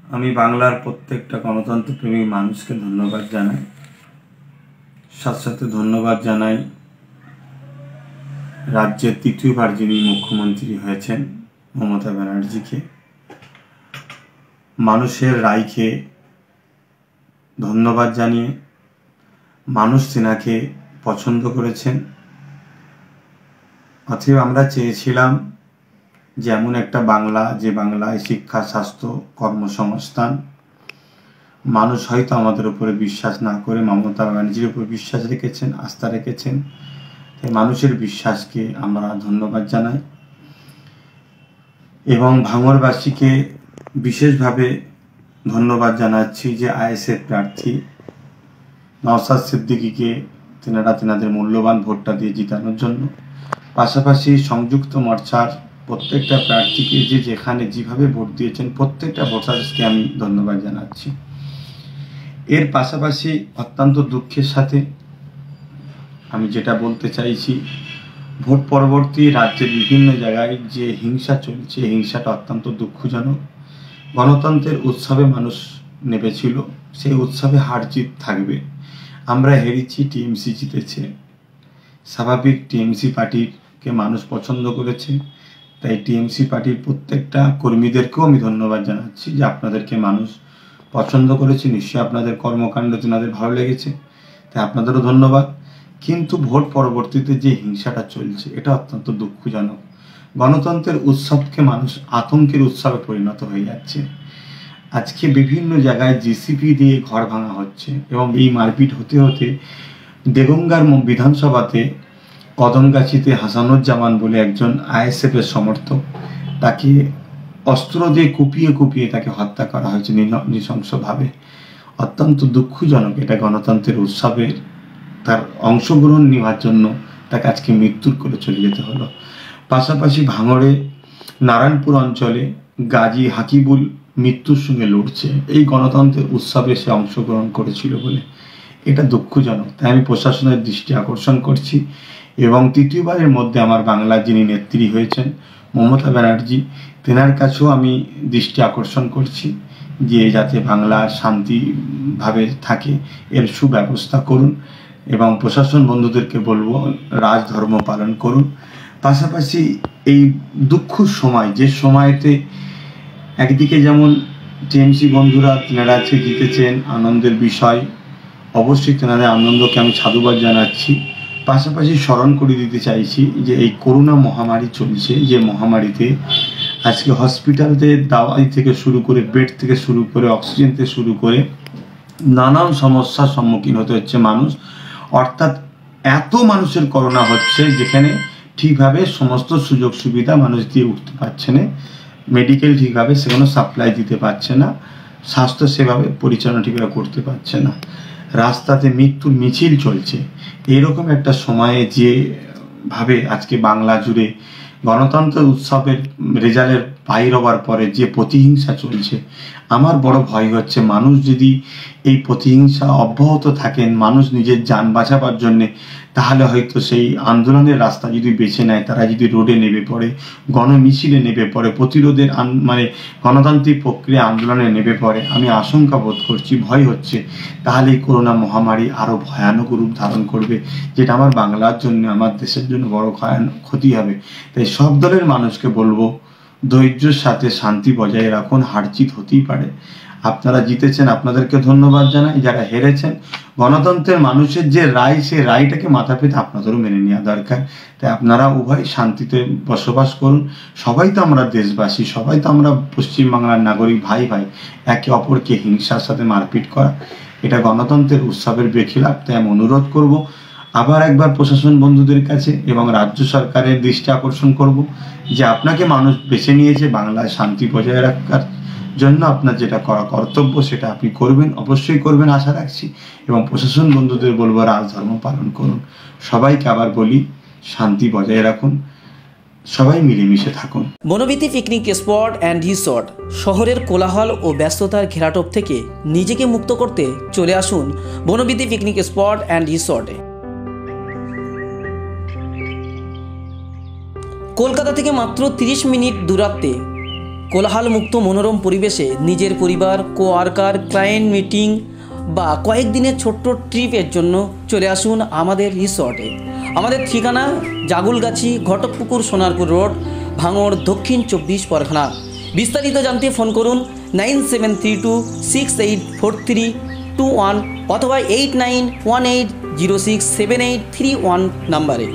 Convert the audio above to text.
আমি বাংলার প্রত্যেকটা গণতন্ত্রপ্রেমী মানুষকে ধন্যবাদ জানাই। সাথে সাথে ধন্যবাদ জানাই রাজ্যের তৃতীয়বার যিনি মুখ্যমন্ত্রী হয়েছেন মমতা ব্যানার্জিকে। মানুষের রায়কে ধন্যবাদ জানিয়ে মানুষ তেনাকে পছন্দ করেছেন। অতএব আমরা চেয়েছিলাম যে এমন একটা বাংলা, যে বাংলায় শিক্ষা, স্বাস্থ্য, কর্মসংস্থান, মানুষ হয়তো আমাদের উপরে বিশ্বাস না করে মমতা ব্যানার্জির উপর বিশ্বাস রেখেছেন, আস্থা রেখেছেন। তাই মানুষের বিশ্বাসকে আমরা ধন্যবাদ জানাই এবং ভাঙড়বাসীকে বিশেষভাবে ধন্যবাদ জানাচ্ছি যে আইএসএফ প্রার্থী নওশাদ সিদ্দিকীকে তেনাদের মূল্যবান ভোটটা দিয়ে জিতানোর জন্য। পাশাপাশি সংযুক্ত মোর্চার প্রত্যেকটা প্রার্থীকে যে যেখানে যেভাবে ভোট দিয়েছেন প্রত্যেকটা ভোটারকে আমি ধন্যবাদ জানাচ্ছি। এর পাশাপাশি অত্যন্ত দুঃখের সাথে আমি যেটা বলতে চাইছি, ভোট পরবর্তী রাজ্যের বিভিন্ন জায়গায় যে হিংসা চলছে, হিংসাটা অত্যন্ত দুঃখজনক। গণতন্ত্রের উৎসবে মানুষ নেমেছিল, সেই উৎসবে হার জিত থাকবে। আমরা হেরেছি, টিএমসি জিতেছে। স্বাভাবিক, টিএমসি পার্টিকে মানুষ পছন্দ করেছে। তাই টিএমসি পার্টির প্রত্যেকটা কর্মীদেরকেও আমি ধন্যবাদ জানাচ্ছি যে আপনাদেরকে মানুষ পছন্দ করেছে। নিশ্চয়ই আপনাদের কর্মকাণ্ড তেনাদের ভালো লেগেছে, তাই আপনাদেরও ধন্যবাদ। কিন্তু ভোট পরবর্তীতে যে হিংসাটা চলছে এটা অত্যন্ত দুঃখজনক। গণতন্ত্রের উৎসবকে মানুষ আতঙ্কের উৎসবে পরিণত হয়ে যাচ্ছে। আজকে বিভিন্ন জায়গায় জিসিপি দিয়ে ঘর ভাঙা হচ্ছে এবং এই মারপিট হতে হতে দেগঙ্গার বিধানসভাতে কদমগাছিতে হাসানুজ্জামান বলে একজন আইএসএফ এর সমর্থক, তাকে অস্ত্র দিয়ে কুপিয়ে তাকে হত্যা করা হয়েছে নৃশংসভাবে। অত্যন্ত দুঃখজনক। এটা গণতন্ত্রের উৎসবে তার অংশগ্রহণ নেওয়ার জন্য তাকে আজকে মৃত্যুর করে চলে যেতে হলো। পাশাপাশি ভাঙড়ে নারায়ণপুর অঞ্চলে গাজী হাকিবুল মৃত্যুর সঙ্গে লড়ছে এই গণতন্ত্রের উৎসবে সে অংশগ্রহণ করেছিল বলে। এটা দুঃখজনক। তাই আমি প্রশাসনের দৃষ্টি আকর্ষণ করছি এবং তৃতীয়বারের মধ্যে আমার বাংলার যিনি নেত্রী হয়েছেন মমতা ব্যানার্জি, তেনার কাছেও আমি দৃষ্টি আকর্ষণ করছি যে যাতে বাংলার শান্তিভাবে থাকে এর সুব্যবস্থা করুন এবং প্রশাসন বন্ধুদেরকে বলবো রাজধর্ম পালন করুন। পাশাপাশি এই দুঃখ সময়, যে সময়তে একদিকে যেমন টিএমসি বন্ধুরা তেনারা আজকে জিতেছেন, আনন্দের বিষয়, অবশ্যই তেনাদের আনন্দকে আমি সাধুবাদ জানাচ্ছি। পাশাপাশি স্মরণ করে দিতে চাইছি যে এই করোনা মহামারী চলছে, যে মহামারীতে আজকে হসপিটালতে দাওয়াই থেকে শুরু করে, বেড থেকে শুরু করে, অক্সিজেন থেকে শুরু করে নানান সমস্যার সম্মুখীন হতে হচ্ছে মানুষ। অর্থাৎ এত মানুষের করোনা হচ্ছে যেখানে ঠিকভাবে সমস্ত সুযোগ সুবিধা মানুষ দিয়ে উঠতে পারছে না, মেডিকেল ঠিকভাবে সেখানে সাপ্লাই দিতে পারছে না, স্বাস্থ্য সেভাবে পরিচালনা ঠিকভাবে করতে পারছে না, রাস্তাতে মৃত্যুর মিছিল চলছে। এরকম একটা সময়ে যেভাবে আজকে বাংলা জুড়ে গণতন্ত্র উৎসবের রেজাল্টের বাইর হওয়ার পরে যে প্রতিহিংসা চলছে, আমার বড় ভয় হচ্ছে মানুষ যদি এই প্রতিহিংসা অব্যাহত থাকেন, মানুষ নিজের যান বাঁচাবার জন্যে, তাহলে হয়তো সেই আন্দোলনের রাস্তা যদি বেছে নেয়, তারা যদি রোডে নেমে পড়ে, গণমিছিলে নেমে পড়ে, প্রতিরোধের গণতান্ত্রিক প্রক্রিয়া আন্দোলনে নেমে পড়ে, আমি আশঙ্কা বোধ করছি, ভয় হচ্ছে, তাহলে এই করোনা মহামারী আরও ভয়ানক রূপ ধারণ করবে, যেটা আমার বাংলার জন্য, আমার দেশের জন্য বড় ক্ষতি হবে। তাই সব দলের মানুষকে বলবো ধৈর্যের সাথে শান্তি বজায় রাখুন। হার জিত হতেই পারে। আপনারা জিতেছেন, আপনাদেরকে ধন্যবাদ জানাই। যারা হেরেছেন, গণতন্ত্রের মানুষের যে রায়, সেই রায়টাকে মাথা পেতে আপনাদেরও মেনে নেওয়া দরকার। তাই আপনারা উভয় শান্তিতে বসবাস করুন। সবাই তো আমরা দেশবাসী, সবাই তো আমরা পশ্চিমবাংলার নাগরিক, ভাই ভাই। একে অপরকে হিংসার সাথে মারপিট করা এটা গণতন্ত্রের উৎসবের বেখিলাফ। তাই আমি অনুরোধ করব আবার একবার প্রশাসন বন্ধুদের কাছে এবং রাজ্য সরকারের দৃষ্টি আকর্ষণ করব যে আপনাকে মানুষ বেছে নিয়েছে বাংলায় শান্তি বজায় রাখার জন্য। আপনার যেটা করা কর্তব্য সেটা আপনি করবেন, অবশ্যই করবেন আশা রাখছি। এবং প্রশাসন বন্ধুদের বলবো রাজধর্ম পালন করুন। সবাইকে আবার বলি শান্তি বজায় রাখুন, সবাই মিলেমিশে থাকুন। Banabithi picnic spot and resort শহরের কোলাহল ও ব্যস্ততার ঘেরাটোপ থেকে নিজেকে মুক্ত করতে চলে আসুন বনবিথী পিকনিক স্পট অ্যান্ড রিসর্টে। কলকাতা থেকে মাত্র 30 মিনিট দূরত্বে কোলাহলমুক্ত মনোরম পরিবেশে নিজের পরিবার, কোয়ার্কার, ক্লায়েন্ট মিটিং বা কয়েকদিনের ছোট্ট ট্রিপের জন্য চলে আসুন আমাদের রিসর্টে। আমাদের ঠিকানা জাগুলগাছি, ঘটকপুকুর, সোনারপুর রোড, ভাঙড়, দক্ষিণ 24 পরগনা। বিস্তারিত জানতে ফোন করুন 9732684321 অথবা 8918067831 নাম্বারে।